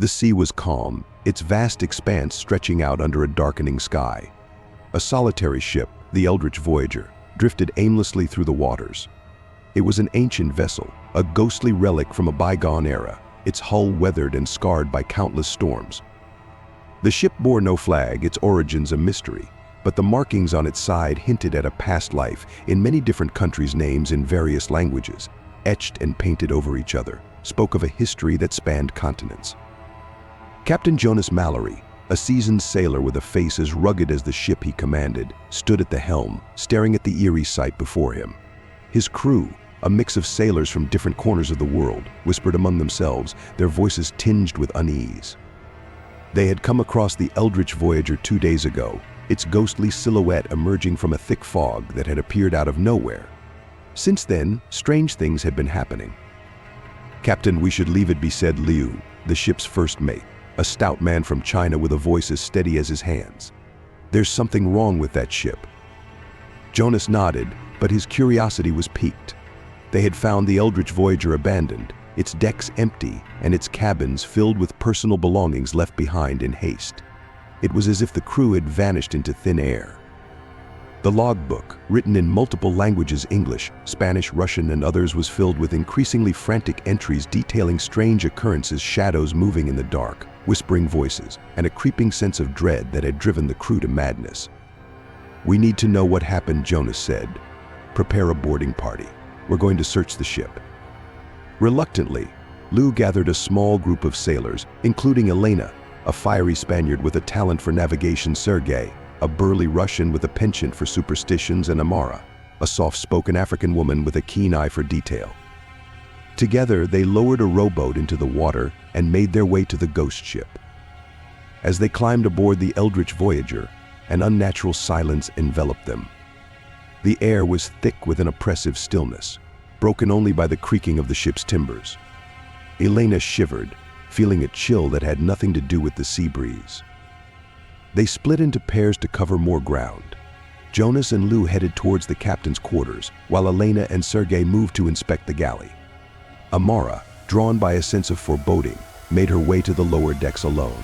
The sea was calm, its vast expanse stretching out under a darkening sky. A solitary ship, the Eldridge Voyager, drifted aimlessly through the waters. It was an ancient vessel, a ghostly relic from a bygone era, its hull weathered and scarred by countless storms. The ship bore no flag, its origins a mystery, but the markings on its side hinted at a past life in many different countries' names in various languages, etched and painted over each other, spoke of a history that spanned continents. Captain Jonas Mallory, a seasoned sailor with a face as rugged as the ship he commanded, stood at the helm, staring at the eerie sight before him. His crew, a mix of sailors from different corners of the world, whispered among themselves, their voices tinged with unease. They had come across the Eldridge Voyager 2 days ago, its ghostly silhouette emerging from a thick fog that had appeared out of nowhere. Since then, strange things had been happening. "Captain, we should leave it be," said Liu, the ship's first mate, a stout man from China with a voice as steady as his hands. "There's something wrong with that ship." Jonas nodded, but his curiosity was piqued. They had found the Eldridge Voyager abandoned, its decks empty and its cabins filled with personal belongings left behind in haste. It was as if the crew had vanished into thin air. The logbook, written in multiple languages, English, Spanish, Russian, and others, was filled with increasingly frantic entries detailing strange occurrences, shadows moving in the dark, whispering voices, and a creeping sense of dread that had driven the crew to madness. "We need to know what happened," Jonas said. "Prepare a boarding party. We're going to search the ship." Reluctantly, Liu gathered a small group of sailors, including Elena, a fiery Spaniard with a talent for navigation, Sergei, a burly Russian with a penchant for superstitions, and Amara, a soft-spoken African woman with a keen eye for detail. Together, they lowered a rowboat into the water and made their way to the ghost ship. As they climbed aboard the Eldridge Voyager, an unnatural silence enveloped them. The air was thick with an oppressive stillness, broken only by the creaking of the ship's timbers. Elena shivered, feeling a chill that had nothing to do with the sea breeze. They split into pairs to cover more ground. Jonas and Liu headed towards the captain's quarters, while Elena and Sergei moved to inspect the galley. Amara, drawn by a sense of foreboding, made her way to the lower decks alone.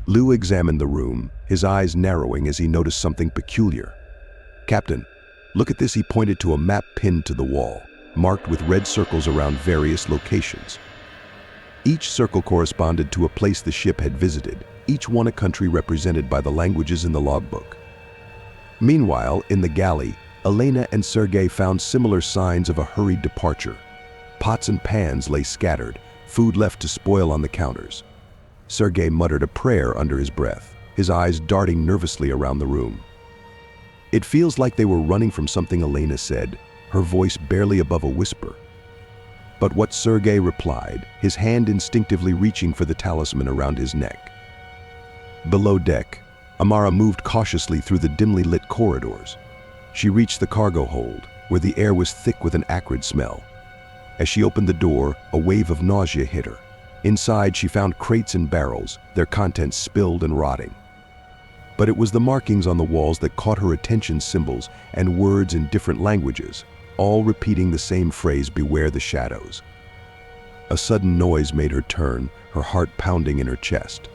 Liu examined the room, his eyes narrowing as he noticed something peculiar. "Captain, look at this," he pointed to a map pinned to the wall, marked with red circles around various locations. Each circle corresponded to a place the ship had visited, each one a country represented by the languages in the logbook. Meanwhile, in the galley, Elena and Sergei found similar signs of a hurried departure. Pots and pans lay scattered, food left to spoil on the counters. Sergei muttered a prayer under his breath, his eyes darting nervously around the room. "It feels like they were running from something," Elena said, her voice barely above a whisper. But what Sergei replied, his hand instinctively reaching for the talisman around his neck. Below deck, Amara moved cautiously through the dimly lit corridors. She reached the cargo hold, where the air was thick with an acrid smell. As she opened the door, a wave of nausea hit her. Inside, she found crates and barrels, their contents spilled and rotting. But it was the markings on the walls that caught her attention, symbols and words in different languages, all repeating the same phrase, "Beware the shadows." A sudden noise made her turn, her heart pounding in her chest.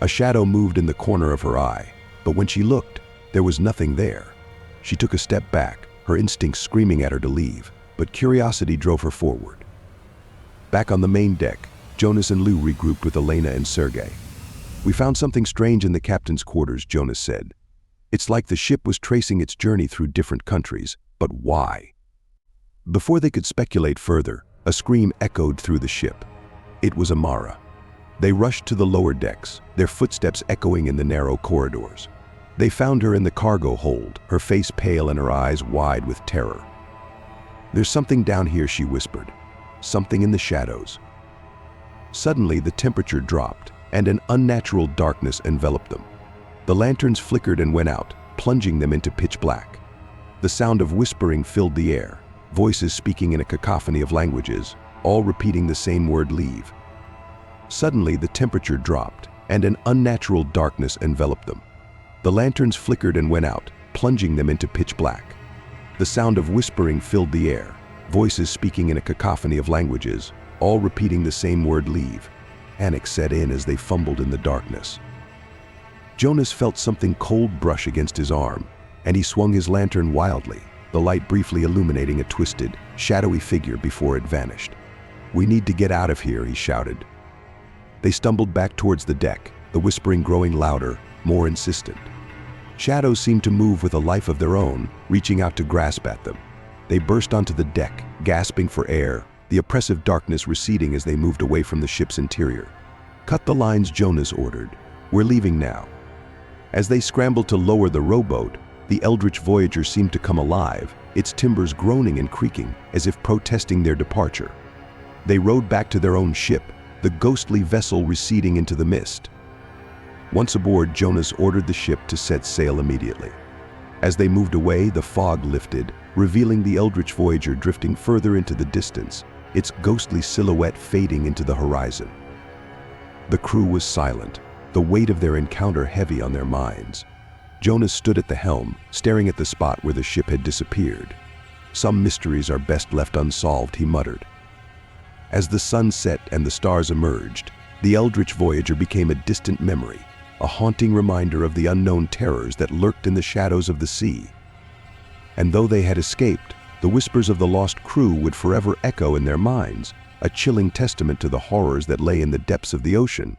A shadow moved in the corner of her eye, but when she looked, there was nothing there. She took a step back, her instincts screaming at her to leave, but curiosity drove her forward. Back on the main deck, Jonas and Liu regrouped with Elena and Sergei. "We found something strange in the captain's quarters," Jonas said. "It's like the ship was tracing its journey through different countries, but why?" Before they could speculate further, a scream echoed through the ship. It was Amara. They rushed to the lower decks, their footsteps echoing in the narrow corridors. They found her in the cargo hold, her face pale and her eyes wide with terror. "There's something down here," she whispered. "Something in the shadows." Suddenly, the temperature dropped, and an unnatural darkness enveloped them. The lanterns flickered and went out, plunging them into pitch black. The sound of whispering filled the air, voices speaking in a cacophony of languages, all repeating the same word, "leave." Suddenly, the temperature dropped, and an unnatural darkness enveloped them. The lanterns flickered and went out, plunging them into pitch black. The sound of whispering filled the air, voices speaking in a cacophony of languages, all repeating the same word, "leave." Panic set in as they fumbled in the darkness. Jonas felt something cold brush against his arm, and he swung his lantern wildly, the light briefly illuminating a twisted, shadowy figure before it vanished. "We need to get out of here," he shouted. They stumbled back towards the deck, the whispering growing louder, more insistent. Shadows seemed to move with a life of their own, reaching out to grasp at them. They burst onto the deck, gasping for air, the oppressive darkness receding as they moved away from the ship's interior. "Cut the lines," Jonas ordered. "We're leaving now." As they scrambled to lower the rowboat, the Eldridge Voyager seemed to come alive, its timbers groaning and creaking as if protesting their departure. They rowed back to their own ship, the ghostly vessel receding into the mist. Once aboard, Jonas ordered the ship to set sail immediately. As they moved away, the fog lifted, revealing the Eldridge Voyager drifting further into the distance, its ghostly silhouette fading into the horizon. The crew was silent, the weight of their encounter heavy on their minds. Jonas stood at the helm, staring at the spot where the ship had disappeared. "Some mysteries are best left unsolved," he muttered. As the sun set and the stars emerged, the Eldridge Voyager became a distant memory, a haunting reminder of the unknown terrors that lurked in the shadows of the sea. And though they had escaped, the whispers of the lost crew would forever echo in their minds, a chilling testament to the horrors that lay in the depths of the ocean.